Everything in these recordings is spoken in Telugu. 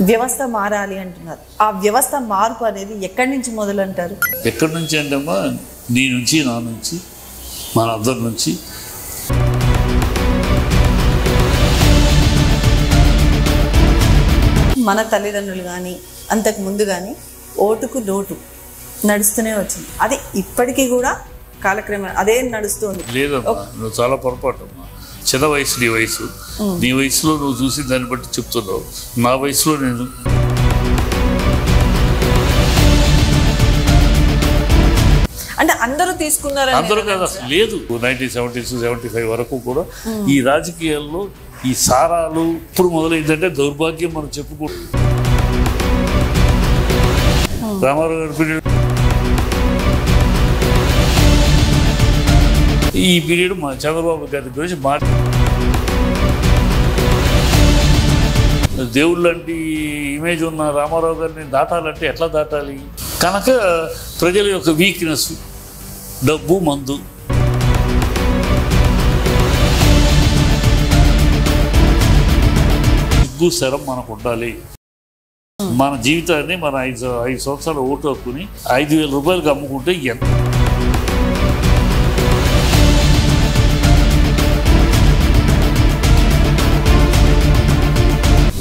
వ్యవస్థ మారాలి అంటున్నారు. ఆ వ్యవస్థ మార్పు అనేది ఎక్కడి నుంచి మొదలంటారు? ఎక్కడి నుంచి అంటే అమ్మా, నీ నుంచి, నా నుంచి, మన అందరి నుంచి. మన తల్లిదండ్రులు కానీ అంతకు ముందు కానీ ఓటుకు నోటు నడుస్తూనే వచ్చింది. అది ఇప్పటికీ కూడా కాలక్రమేణా అదే నడుస్తుంది. లేదమ్మా, నువ్వు చాలా పొరపాటు అమ్మా. చిన్న వయసు నీ వయసు, నీ వయసులో నువ్వు చూసిన దాన్ని బట్టి చెప్తున్నావు. నా వయసులో నేను అంటే అందరూ తీసుకున్నారు, అందరూ కాదు అసలు లేదు. 1970s 75 వరకు కూడా ఈ రాజకీయాల్లో ఈ సారాలు ఇప్పుడు మొదలైందంటే దౌర్భాగ్యం మనం చెప్పుకోవడం. రామారావు గారి పీరియడ్, ఈ పీరియడ్ మా చంద్రబాబు గారి గురించి దేవుళ్ళ లాంటి ఇమేజ్ ఉన్న రామారావు గారిని దాటాలంటే ఎట్లా దాటాలి? కనుక ప్రజల యొక్క వీక్నెస్ డబ్బు, మందు. సిగ్గు శరం మనకు ఉండాలి. మన జీవితాన్ని మన 5 సంవత్సరాలు ఓటు హక్కుని 5,000 రూపాయలకు అమ్ముకుంటే ఎంత?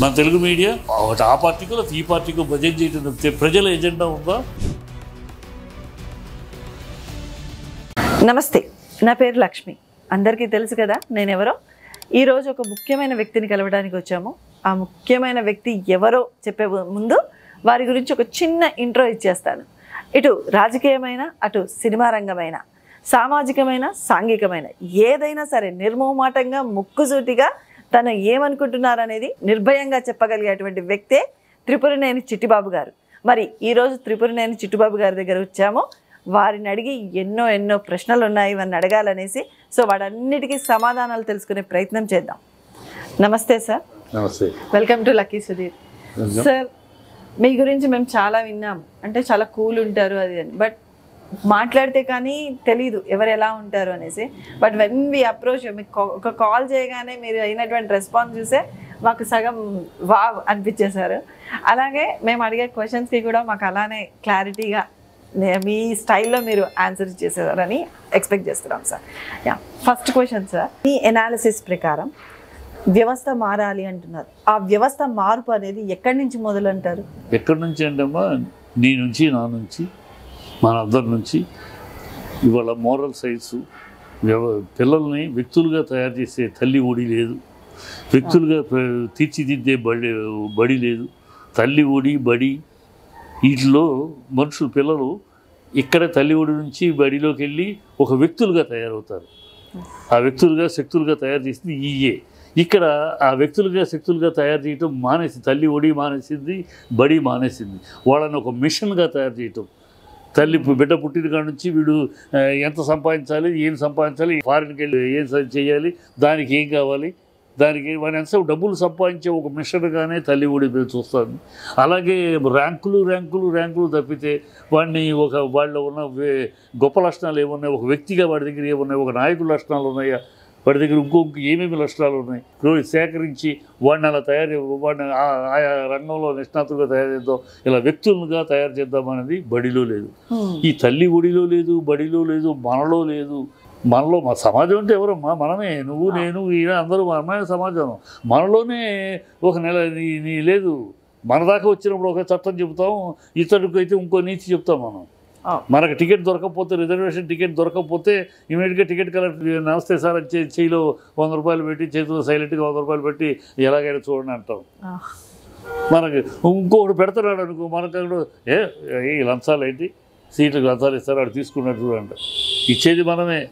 మన తెలుగు మీడియా ఆ పార్టీకో ఈ పార్టీకో బడ్జెట్ చేయడం తప్పితే ప్రజల ఎజెండా ఉందా? నమస్తే, నా పేరు లక్ష్మి. అందరికీ తెలుసు కదా నేనెవరో. ఈరోజు ఒక ముఖ్యమైన వ్యక్తిని కలవడానికి వచ్చాము. ఆ ముఖ్యమైన వ్యక్తి ఎవరో చెప్పే ముందు వారి గురించి ఒక చిన్న ఇంట్రో ఇచ్చేస్తాను. ఇటు రాజకీయమైన, అటు సినిమా రంగమైన, సామాజికమైన, సాంఘికమైన ఏదైనా సరే నిర్మోహమాటంగా ముక్కుసూటిగా తను ఏమనుకుంటున్నారనేది నిర్భయంగా చెప్పగలిగేటువంటి వ్యక్తే త్రిపురనేని చిట్టిబాబు గారు. మరి ఈరోజు త్రిపురనేని చిట్టిబాబు గారి దగ్గర వచ్చాము. వారిని అడిగి ఎన్నో ప్రశ్నలు ఉన్నాయి, ఇవన్నీ అడగాలనేసి. సో వాటన్నిటికీ సమాధానాలు తెలుసుకునే ప్రయత్నం చేద్దాం. నమస్తే సార్. నమస్తే. Welcome to lucky Sudheer. Sir, మీ గురించి మేము చాలా విన్నాం, అంటే చాలా కూల్ ఉంటారు అది అని. బట్ మాట్లాడితే కానీ తెలీదు ఎవరు ఎలా ఉంటారు అనేసి. బట్ వెన్ వి అప్రోచ్, మీకు ఒక కాల్ చేయగానే మీరు అయినటువంటి రెస్పాన్స్ చూసే మాకు సగం వావ్ అనిపించేశారు. అలాగే మేము అడిగే క్వశ్చన్స్కి కూడా మాకు అలానే క్లారిటీగా మీ స్టైల్లో మీరు ఆన్సర్ చేసేవారని ఎక్స్పెక్ట్ చేస్తున్నాం sir. Yeah, first question sir, మీ ఎనాలిసిస్ ప్రకారం వ్యవస్థ మారాలి అంటున్నారు. ఆ వ్యవస్థ మార్పు అనేది ఎక్కడి నుంచి మొదలంటారు? ఎక్కడి నుంచి అంటే అమ్మా, నీ నుంచి, నా నుంచి, మన అందరి నుంచి. ఇవాళ మోరల్ సైన్స్ పిల్లల్ని వ్యక్తులుగా తయారు చేసే తల్లి ఒడి లేదు, వ్యక్తులుగా తీర్చిదిద్దే బడి లేదు. తల్లి ఒడి, బడి, వీటిలో మనుషులు, పిల్లలు ఇక్కడే తల్లి ఒడి నుంచి బడిలోకి వెళ్ళి ఒక వ్యక్తులుగా తయారవుతారు. ఆ వ్యక్తులుగా, శక్తులుగా తయారు చేసింది ఈయే. ఇక్కడ ఆ వ్యక్తులుగా, శక్తులుగా తయారు చేయటం మానేసి, తల్లి ఒడి మానేసింది, బడి మానేసింది. వాళ్ళని ఒక మిషన్గా తయారు చేయటం. తల్లి బిడ్డ పుట్టిన కాడ నుంచి వీడు ఎంత సంపాదించాలి, ఏం సంపాదించాలి, ఫారిన్కి వెళ్ళి ఏం చేయాలి, దానికి ఏం కావాలి, దానికి వాడిని ఎంత డబ్బులు సంపాదించే ఒక మిషన్గానే తల్లి ఒడి చూస్తాను. అలాగే ర్యాంకులు తప్పితే వాడిని వాళ్ళలో ఉన్న గొప్ప లక్షణాలు ఏమున్నాయి, ఒక వ్యక్తిగా వాడి దగ్గర ఏమున్నాయి, ఒక నాయకుల లక్షణాలు ఉన్నాయా, వాడి దగ్గర ఏమేమి లక్షణాలు ఉన్నాయి, సేకరించి వాడిని అలా వాడిని ఆయా రంగంలో నిష్ణాతులుగా తయారు చేద్దాం, ఇలా వ్యక్తులుగా తయారు చేద్దాం అనేది బడిలో లేదు. ఈ తల్లి ఒడిలో లేదు, బడిలో లేదు, మనలో లేదు. మనలో మా సమాజం అంటే ఎవరమ్మా? మనమే, నువ్వు, నేను, ఈయన, అందరూ మనమే సమాజం. మనలోనే ఒక నెల నీ లేదు. మన దాకా వచ్చినప్పుడు ఒక చట్టం చెబుతాం, ఇతరుడికి అయితే ఇంకో నీతి చెప్తాం. మనం మనకు టికెట్ దొరకకపోతే, రిజర్వేషన్ టికెట్ దొరకకపోతే ఇమీడియట్గా టికెట్ కలెక్టర్ నమస్తే సార్ అని చేయిలో 100 రూపాయలు పెట్టి, చేతిలో సైలెంట్గా 100 రూపాయలు పెట్టి ఎలాగైనా చూడండి అంటాం. మనకి ఇంకొకటి పెడతాడు అనుకో, మనకు ఏ లంచాలు ఏంటి, సీట్లకు లంచాలు ఇస్తారు, వాడు తీసుకున్నట్టు చూడండి. ఇచ్చేది మనమే.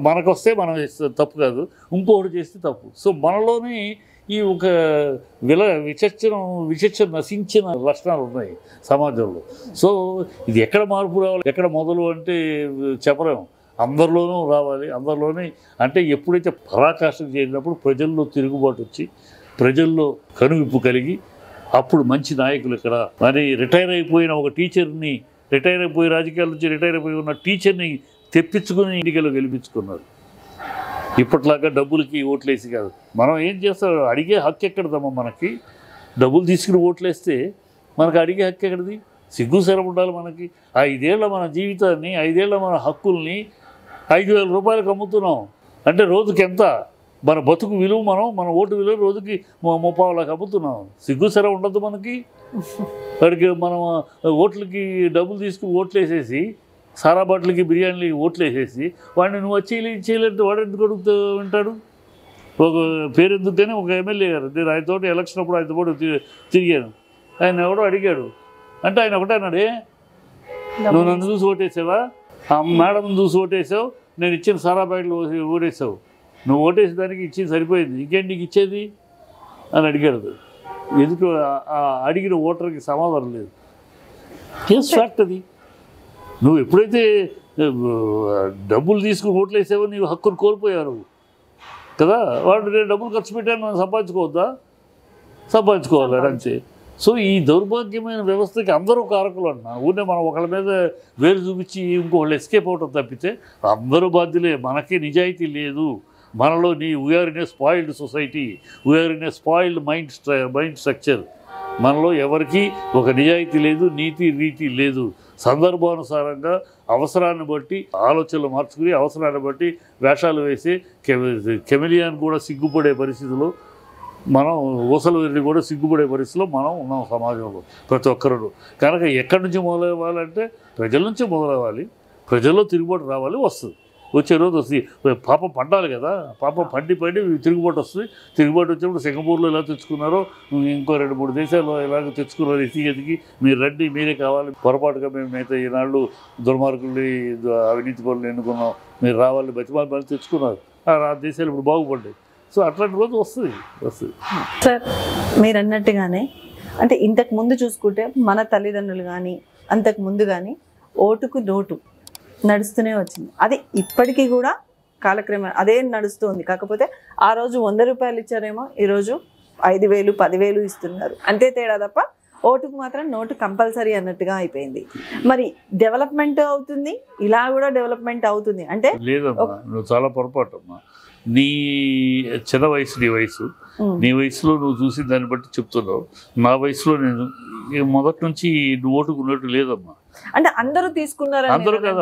మనకు వస్తే మనం తప్పు కాదు, ఇంకొకటి చేస్తే తప్పు. సో మనలోని ఈ ఒక విచక్షణ నశించిన లక్షణాలు ఉన్నాయి సమాజంలో. సో ఇది ఎక్కడ మార్పు రావాలి, ఎక్కడ మొదలు అంటే చెప్పలేము. అందరిలోనూ రావాలి. అందరిలోనే అంటే ఎప్పుడైతే పరాకాష్ఠకు చేరినప్పుడు ప్రజల్లో తిరుగుబాటు వచ్చి, ప్రజల్లో కనువిప్పు కలిగి, అప్పుడు మంచి నాయకులు ఇక్కడ. మరి రిటైర్ అయిపోయిన ఒక టీచర్ని, రిటైర్ అయిపోయి రాజకీయాల నుంచి రిటైర్ అయిపోయి ఉన్న టీచర్ని తెప్పించుకుని ఎన్నికల్లో గెలిపించుకున్నారు. ఇప్పట్లాగా డబ్బులకి ఓట్లేసి కాదు. మనం ఏం చేస్తాం, అడిగే హక్కు ఎక్కడదమ్మా మనకి? డబ్బులు తీసుకుని ఓట్లేస్తే మనకు అడిగే హక్కు ఎక్కడిది? సిగ్గు శరం ఉండాలి మనకి. 5 ఏళ్ల మన జీవితాన్ని, 5 ఏళ్ల మన హక్కుల్ని 5,000 రూపాయలకు అమ్ముతున్నాం అంటే రోజుకి ఎంత? మన బతుకు విలువ మన ఓటు విలువ రోజుకి 30,000 అమ్ముతున్నాం. సిగ్గు శరం ఉండదు మనకి. వాడికి మనం ఓట్లకి డబ్బులు తీసుకుని ఓట్లేసేసి, సారా బాటిల్కి బిర్యానీలు ఓట్లేసేసి వాడిని నువ్వు వచ్చి చేయలేదంటే వాడు ఎందుకు అడుగుతూ ఉంటాడు? ఒక పేరు ఎందుకని ఒక ఎమ్మెల్యే గారు, నేను ఆయనతో ఎలక్షన్ అప్పుడు ఆయనతో పాటు తిరిగాను. ఆయన ఎవడో అడిగాడు అంటే ఆయన ఒకటే అన్నాడే, నువ్వు నన్ను చూసి ఓటేసావా? ఆ మేడం చూసి ఓటేసావు, నేను ఇచ్చిన సారా ప్యాకెట్లు ఓటేసావు, నువ్వు ఓటేసే దానికి ఇచ్చింది సరిపోయింది, ఇంకేంటి నీకు ఇచ్చేది అని అడిగాడు. ఎందుకు అడిగిన ఓటర్కి సమాధానం లేదు. కేస్ ఫ్యాక్ట్ అది. నువ్వు ఎప్పుడైతే డబ్బులు తీసుకుని ఓట్లు వేసావో నీవు హక్కును కోల్పోయారు కదా. వాడు నేను డబ్బులు ఖర్చు పెట్టాను, మనం సంపాదించుకోవద్దా? సంపాదించుకోవాలి అంతే. సో ఈ దౌర్భాగ్యమైన వ్యవస్థకి అందరూ కారకులు అన్నా. ఊరినే మనం ఒకళ్ళ మీద వేలు చూపించి ఇంకొకళ్ళు ఎస్కేప్ అవటం తప్పితే అందరూ బాధ్యులే. మనకి నిజాయితీ లేదు మనలో. We are in a spoiled society, we are in a spoiled mind structure. మనలో ఎవరికి ఒక నిజాయితీ లేదు, నీతి రీతి లేదు. సందర్భానుసారంగా అవసరాన్ని బట్టి ఆలోచనలు మార్చుకుని, అవసరాన్ని బట్టి వేషాలు వేసి కెమెలియాన్ కూడా సిగ్గుపడే పరిస్థితిలో మనం, ఊసలు వెళ్ళి కూడా సిగ్గుపడే పరిస్థితిలో మనం ఉన్నాం సమాజంలో ప్రతి ఒక్కరు. కనుక ఎక్కడి నుంచి మొదలవ్వాలంటే ప్రజల నుంచి మొదలవ్వాలి. ప్రజల్లో తిరుగుబాటు రావాలి, వస్తుంది. వచ్చే రోజు వస్తుంది. పాపం పండాలి కదా, పాపం పండి తిరుగుబాటు వస్తుంది. తిరుగుబాటు వచ్చినప్పుడు సింగపూర్లో ఎలా తెచ్చుకున్నారో ఇంకో 2-3 దేశాల్లో ఎలాగ తెచ్చుకున్నారు. ఎతికి మీరు రండి, మీరే కావాలి, పొరపాటుగా మేము మిగతా ఈనాళ్ళు దుర్మార్గుల్ని అవినీతి పనులు ఎన్నుకున్నాం, మీరు రావాలి, బతిమాలి తెచ్చుకున్నారు. ఆ దేశాలు ఇప్పుడు బాగుపడ్డాయి. సో అట్లాంటి రోజు వస్తుంది. సార్ మీరు అన్నట్టుగానే అంటే ఇంతకు ముందు చూసుకుంటే మన తల్లిదండ్రులు కానీ అంతకు ముందు కానీ ఓటుకు నోటు నడుస్తూనే వచ్చింది. అది ఇప్పటికీ కూడా కాలక్రమేణా అదే నడుస్తుంది. కాకపోతే ఆ రోజు 100 రూపాయలు ఇచ్చారేమో, ఈరోజు 5,000 10,000 ఇస్తున్నారు. అంతే తేడా తప్ప ఓటుకు మాత్రం నోటు కంపల్సరీ అన్నట్టుగా అయిపోయింది. మరి డెవలప్మెంట్ అవుతుంది, ఇలా కూడా డెవలప్మెంట్ అవుతుంది అంటే లేదమ్మా. నువ్వు చాలా పొరపాటు అమ్మా. నీ చిన్న వయసు, నీ వయసులో నువ్వు చూసిన దాన్ని బట్టి చెప్తున్నావు. నా వయసులో నేను మొదటి నుంచి ఓటుకున్నట్టు లేదమ్మా. అంటే అందరూ తీసుకున్నారు, అందరూ కాదు,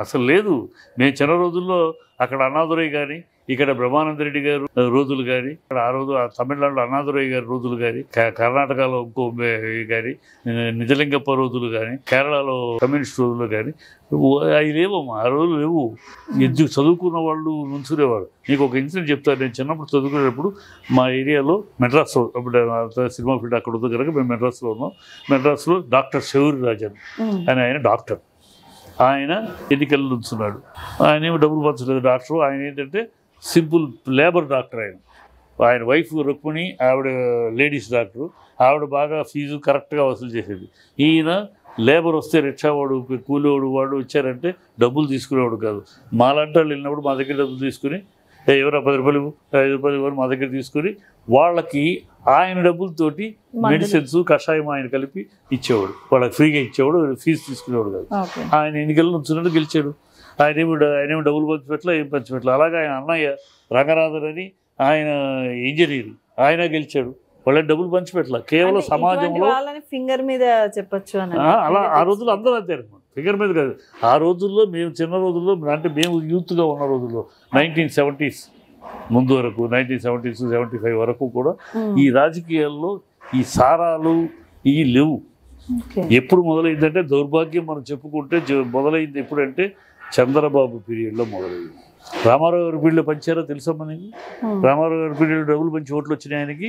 అసలు లేదు. మేము చిన్న రోజుల్లో అక్కడ అన్నాదురై కానీ, ఇక్కడ బ్రహ్మానంద రెడ్డి గారు రోజులు కానీ, ఇక్కడ ఆ రోజు తమిళనాడులో అన్నాదురై గారి రోజులు కానీ, కర్ణాటకలో ఇంకో కానీ నిజలింగప్ప రోజులు కానీ, కేరళలో కమ్యూనిస్ట్ రోజులు కానీ అవి లేవమ్మా. ఆ రోజులు లేవు. ఎందుకు చదువుకున్న వాళ్ళు నుంచునేవారు. నీకు ఒక ఇన్సిడెంట్ చెప్తాను. నేను చిన్నప్పుడు చదువుకునేటప్పుడు మా ఏరియాలో మెడ్రాస్లో, అప్పుడు సినిమా ఫీల్డ్ అక్కడ ఉంది కనుక మేము మెడ్రాస్లో ఉన్నాం. మెడ్రాస్లో డాక్టర్ శౌరి రాజన్ అని ఆయన డాక్టర్. ఆయన ఎన్నికలు నుంచున్నాడు. ఆయన ఏమో డబ్బులు పంచలేదు డాక్టర్. ఆయన ఏంటంటే సింపుల్ లేబర్ డాక్టర్. ఆయన వైఫ్ రుక్మిణి, ఆవిడ లేడీస్ డాక్టరు. ఆవిడ బాగా ఫీజు కరెక్ట్గా వసూలు చేసేది. ఈయన లేబర్ వస్తే రిక్షావాడు, కూలివాడు వాడు వచ్చారంటే డబ్బులు తీసుకునేవాడు కాదు. మాలాంటి వాళ్ళు వెళ్ళినప్పుడు మా దగ్గర డబ్బులు తీసుకుని, ఎవరో 10 రూపాయలు 5 రూపాయలు ఇవ్వరు మా దగ్గర తీసుకుని వాళ్ళకి ఆయన డబ్బులతోటి మెడిసిన్స్, కషాయం ఆయన కలిపి ఇచ్చేవాడు. వాళ్ళకి ఫ్రీగా ఇచ్చేవాడు, ఫీజు తీసుకునేవాడు కాదు. ఆయన ఎన్నికల్లో నుంచున్నట్టు గెలిచాడు. ఆయనేమో డబ్బులు పంచిపెట్టలే, ఏం పంచిపెట్టలే. అలాగే ఆయన అన్నయ్య రంగనాథన్ అని ఆయన ఇంజనీర్, ఆయన గెలిచాడు. వాళ్ళ డబ్బులు పంచిపెట్టలే. కేవలం సమాజంలో ఫింగర్ మీద చెప్పచ్చు అలా. ఆ రోజుల్లో అందరూ అంతే అనమాట, ఫింగర్ మీద కాదు. ఆ రోజుల్లో మేము చిన్న రోజుల్లో, అంటే మేము యూత్గా ఉన్న రోజుల్లో 1970s ముందు వరకు, 1970s 75 వరకు కూడా ఈ రాజకీయాల్లో ఈ సారాలు ఈ లేవు. ఎప్పుడు మొదలైందంటే దౌర్భాగ్యం మనం చెప్పుకుంటే మొదలైంది ఎప్పుడంటే చంద్రబాబు పీరియడ్లో మొదలైంది. రామారావు గారి పీరియడ్లో పంచారో తెలుసమ్మా నీకు? రామారావు గారి పీరియడ్లో డబ్బులు పంచి ఓట్లు వచ్చినాయి ఆయనకి.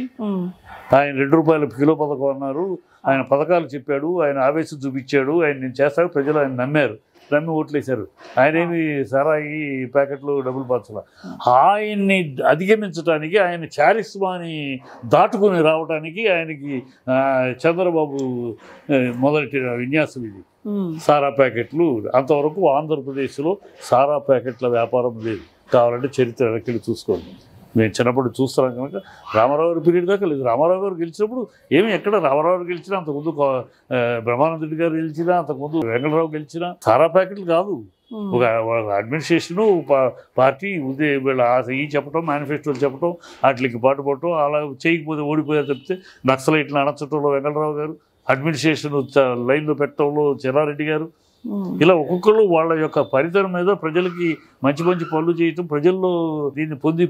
ఆయన 2 రూపాయల కిలో పథకం అన్నారు. ఆయన పథకాలు చెప్పాడు, ఆయన ఆవేశం చూపించాడు, ఆయన నేను చేస్తాను. ప్రజలు ఆయన నమ్మారు, నమ్మి ఓట్లేశారు. ఆయన ఏమి సారాయి ప్యాకెట్లు డబ్బులు పంచాల. ఆయన్ని అధిగమించడానికి, ఆయన చారిస్మాని దాటుకుని రావడానికి ఆయనకి చంద్రబాబు మొదలెట్టిన విన్యాసం ఇది. సారా ప్యాకెట్లు. అంతవరకు ఆంధ్రప్రదేశ్లో సారా ప్యాకెట్ల వ్యాపారం లేదు. కావాలంటే చరిత్ర వెనక్కి చూసుకోండి. మేము చిన్నప్పుడు చూస్తున్నాం కనుక రామారావు గారి పీరియడ్ దాకా లేదు. రామారావు గారు గెలిచినప్పుడు ఏమి ఎక్కడ రామారావు గారు గెలిచినా, అంతకుముందు బ్రహ్మానంద రెడ్డి గారు గెలిచినా, అంతకుముందు వెంకటరావు గెలిచినా సారా ప్యాకెట్లు కాదు. ఒక అడ్మినిస్ట్రేషను పార్టీ వీళ్ళ ఈ చెప్పడం మేనిఫెస్టోలు చెప్పడం వాటికి పాటుపడటం అలా చేయకపోతే ఓడిపోయారు తప్పితే నక్సలైట్లను అణచడంలో వెంకటరావు గారు, అడ్మినిస్ట్రేషన్ లైన్లో పెట్టడంలో చెన్నారెడ్డి గారు, ఇలా ఒక్కొక్కరు వాళ్ళ యొక్క పరితరం మీద ప్రజలకి మంచి మంచి పనులు చేయటం, ప్రజల్లో దీన్ని పొంది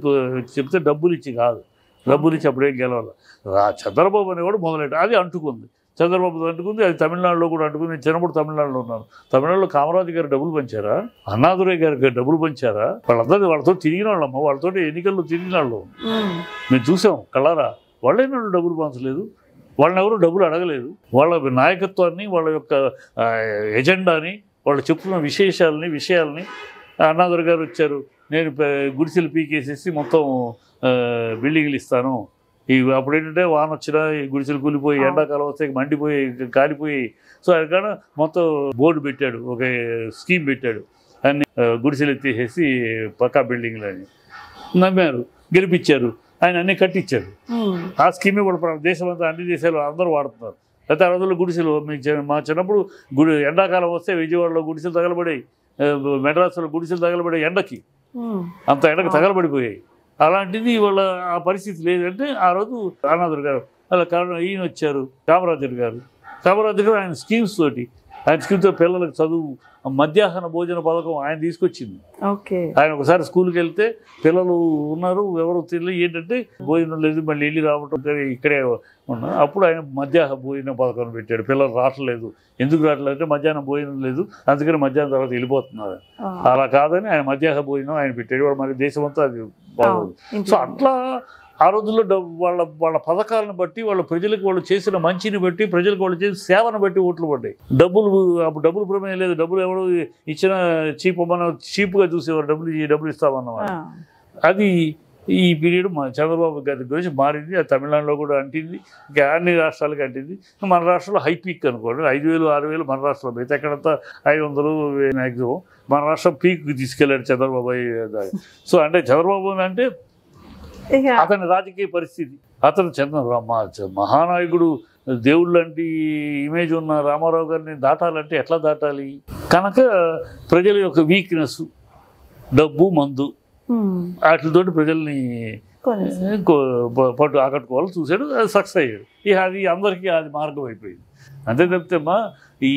చెప్తే డబ్బులు ఇచ్చి కాదు, డబ్బులు ఇచ్చి అప్పుడేం గెలవాలి. చంద్రబాబు అనేవాడు మొదలెట్ట అది అంటుకుంది, చంద్రబాబు అంటుకుంది, అది తమిళనాడులో కూడా అంటుకుంది. నేను చిన్నప్పుడు తమిళనాడులో ఉన్నాను. తమిళనాడులో కామరాజు గారు డబ్బులు పంచారా, అన్నాదురై గారికి డబ్బులు పంచారా? వాళ్ళతో తిరిగిన వాళ్ళమ్మ, వాళ్ళతో ఎన్నికల్లో తిరిగిన వాళ్ళు మేము చూసాం కళ్ళారా. వాళ్ళైనా డబ్బులు పంచలేదు, వాళ్ళని ఎవరు డబ్బులు అడగలేదు. వాళ్ళ నాయకత్వాన్ని, వాళ్ళ యొక్క ఎజెండాని, వాళ్ళు చెప్తున్న విషయాల్ని అన్నాదురై గారు వచ్చారు, నేను గుడిసెలు పీకేసేసి మొత్తం బిల్డింగ్లు ఇస్తాను. అప్పుడు ఏంటంటే వాన వచ్చినా ఈ గుడిసెలు కూలిపోయి, ఎండాకాలం వస్తే మండిపోయి కాలిపోయి, సో అది కానీ మొత్తం బోర్డు పెట్టాడు, ఒక స్కీమ్ పెట్టాడు, అన్ని గుడిసెలు ఎత్తేసేసి పక్కా బిల్డింగ్లు అని నమ్మారు, గెలిపించారు, ఆయన అన్నీ కట్టించారు. ఆ స్కీమే కూడా దేశం అంతా అన్ని దేశాలు అందరూ వాడుతున్నారు. అయితే ఆ రోజుల్లో గుడిసెలు మా చిన్నప్పుడు ఎండాకాలం వస్తే విజయవాడలో గుడిసెలు తగలబడాయి, మెడ్రాసులో గుడిసెలు తగలబడాయి, ఎండకి అంత ఎండకు తగలబడిపోయాయి. అలాంటిది ఇవాళ ఆ పరిస్థితి లేదంటే ఆ రోజు అన్నాదురై గారు అలా కారణం ఈయన వచ్చారు, కామరాజు గారు ఆయన స్కీమ్స్ తోటి, ఆయన స్కీమ్తో పిల్లలకు చదువు, మధ్యాహ్న భోజన పథకం ఆయన తీసుకొచ్చింది. ఆయన ఒకసారి స్కూల్కి వెళ్తే పిల్లలు ఉన్నారు, ఎవరు తెలియదు, ఏంటంటే భోజనం లేదు, మళ్ళీ వెళ్ళి రావటం ఇక్కడే ఉన్నారు. అప్పుడు ఆయన మధ్యాహ్న భోజన పథకం పెట్టాడు. పిల్లలు రావట్లేదు, ఎందుకు రావట్లేదు అంటే మధ్యాహ్నం భోజనం లేదు, అందుకని మధ్యాహ్నం తర్వాత వెళ్ళిపోతున్నారు. అలా కాదని ఆయన మధ్యాహ్న భోజనం ఆయన పెట్టాడు. వాడు మరి దేశం అంతా అది బాగోదు. సో అట్లా ఆ రోజుల్లో వాళ్ళ పథకాలను బట్టి, వాళ్ళ ప్రజలకు వాళ్ళు చేసిన మంచిని బట్టి, ప్రజలకు వాళ్ళు చేసిన సేవను బట్టి ఓట్లు పడ్డాయి. అప్పుడు డబ్బులు ప్రమేయం లేదు, డబ్బులు ఎవరు ఇచ్చిన చీప్గా చూసేవారు, డబ్బులు ఇస్తామన్నమాట. అది ఈ పీరియడ్ చంద్రబాబు గారి గురించి మారింది. అది తమిళనాడులో కూడా అంటింది, ఇంకా అన్ని రాష్ట్రాలకి అంటింది. మన రాష్ట్రంలో హై పీక్ అనుకోండి, 5,000 6,000 మన రాష్ట్రంలో అయితే ఎక్కడంతా 500 మ్యాక్సిమం. మన రాష్ట్రం పీక్కి తీసుకెళ్ళాడు చంద్రబాబు. సో అంటే చంద్రబాబు అంటే అతని రాజకీయ పరిస్థితి, అతను మహానాయకుడు, దేవుడు లాంటి ఇమేజ్ ఉన్న రామారావు గారిని దాటాలంటే ఎట్లా దాటాలి? కనుక ప్రజల యొక్క వీక్నెస్, డబ్బు, మందు, వాటితోటి ప్రజల్ని పట్టు ఆకట్టుకోవాలని చూశాడు. అది సక్సెస్ అయ్యాడు. అది అందరికీ అది మార్గం అయిపోయింది. అంతే తప్పితే ఈ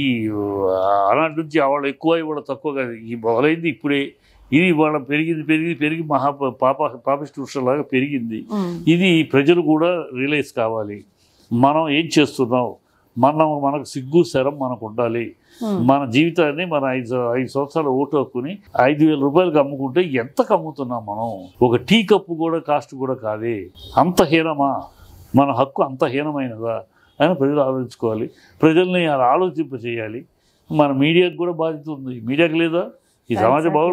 అలాంటి నుంచి వాళ్ళ ఎక్కువ ఇవాళ తక్కువ కాదు. ఈ మొదలైంది ఇప్పుడే. ఇది వాళ్ళ పెరిగి పాపిష్టిలాగా పెరిగింది. ఇది ప్రజలు కూడా రియలైజ్ కావాలి. మనం ఏం చేస్తున్నాం, మనకు సిగ్గు శరం మనకు ఉండాలి. మన జీవితాన్ని మన 5 సంవత్సరాలు ఓటు హక్కుని 5,000 రూపాయలకు అమ్ముకుంటే ఎంతకు అమ్ముతున్నాం మనం? ఒక టీ కప్పు కూడా కాస్ట్ కూడా కాదే. అంత హీనమా? మన హక్కు అంత హీనమైనదా అని ప్రజలు ఆలోచించుకోవాలి. ప్రజల్ని అలా ఆలోచింప చేయాలి. మన మీడియాకు కూడా బాధ్యత ఉంది. మీడియాకు లేదా? ఈ సమాజ భావం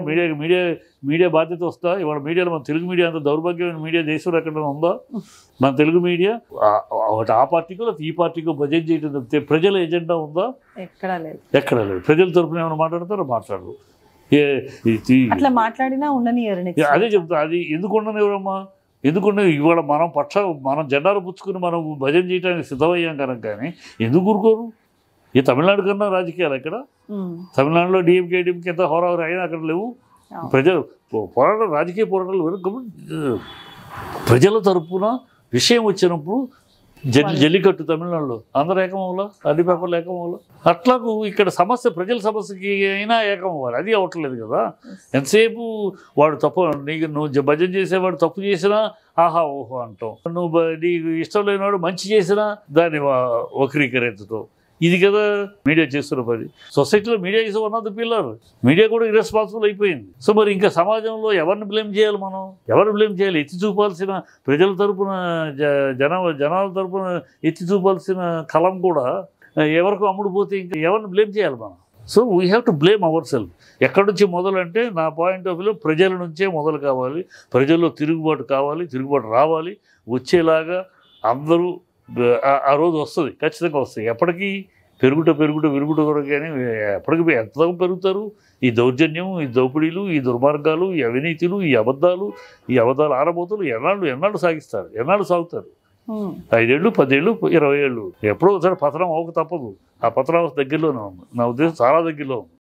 మీడియా బాధ్యత వస్తా? ఇవాళ మీడియాలో మన తెలుగు మీడియా అంత దౌర్భాగ్యమైన మీడియా దేశంలో ఎక్కడైనా ఉందా? మన తెలుగు మీడియా ఒకటి ఆ పార్టీకో లేకపోతే ఈ పార్టీకో భజన చేయడం తప్పితే ప్రజల ఎజెండా ఉందా? ఎక్కడా లేదు. ప్రజల తరపున ఏమైనా మాట్లాడతారో మాట్లాడరు. అదే చెప్తా. అది ఎందుకు ఉండనివ్వరమ్మా? ఎందుకుంటే ఇవాళ మనం జెండాలు పుచ్చుకుని మనం భజన చేయడానికి సిద్ధమయ్యాం కనుక. కానీ ఎందుకు ఊరుకోరు? ఈ తమిళనాడు కన్నా రాజకీయాలు ఎక్కడ? తమిళనాడులో డిఎంకే ఎంత హోరావరి అయినా అక్కడ లేవు. ప్రజలు రాజకీయ పోరాటాలు వెనుక ప్రజల తరపున విషయం వచ్చినప్పుడు జల్లికట్టు తమిళనాడులో అందరూ ఏకమవ్వాలా? అన్ని పేపర్లు ఏకమవ్వాలా? అట్లాగూ ఇక్కడ ప్రజల సమస్యకి అయినా ఏకమవ్వాలి. అది అవ్వట్లేదు కదా. ఎంతసేపు వాడు తప్పు, నువ్వు భజన చేసేవాడు తప్పు చేసినా ఆహా ఓహో అంటాం, నువ్వు నీకు ఇష్టం లేనివాడు మంచి చేసినా దాన్ని వక్రీకరించడం. ఇది కదా మీడియా చేస్తున్న పని. సొసైటీలో media is one of the pillar. Media కూడా ఇర్రెస్పాన్సిబుల్ అయిపోయింది. సో మరి ఇంకా సమాజంలో ఎవరిని బ్లేమ్ చేయాలి? ఎవరిని బ్లేమ్ చేయాలి? ఎత్తి చూపాల్సిన ప్రజల తరపున జనాల తరపున ఎత్తి చూపాల్సిన కలం కూడా ఎవరికి అమ్ముడుపోతే ఇంకా ఎవరిని బ్లేమ్ చేయాలి మనం? So we have to blame our self. ఎక్కడి నుంచి మొదలంటే నా పాయింట్ ఆఫ్ వ్యూ ప్రజల నుంచే మొదలు కావాలి. ప్రజల్లో తిరుగుబాటు కావాలి, తిరుగుబాటు రావాలి. వచ్చేలాగా అందరూ ఆ రోజు వస్తుంది, ఖచ్చితంగా వస్తుంది. ఎప్పటికీ పెరుగుట విరుగుట కూడా. కానీ ఎప్పటికీ ఎంత పెరుగుతారు? ఈ దౌర్జన్యం, ఈ దోపిడీలు, ఈ దుర్మార్గాలు, ఈ అవినీతులు, ఈ అబద్ధాలు ఆరబోతులు ఎన్నాళ్ళు సాగుతారు? 5 ఏళ్ళు, 10 ఏళ్ళు, 20 ఏళ్ళు. ఎప్పుడో ఒకసారి పతనం అవ్వక తప్పదు. ఆ పతనం దగ్గరలోనే ఉంది. నా ఉద్దేశం చాలా దగ్గరలో ఉంది.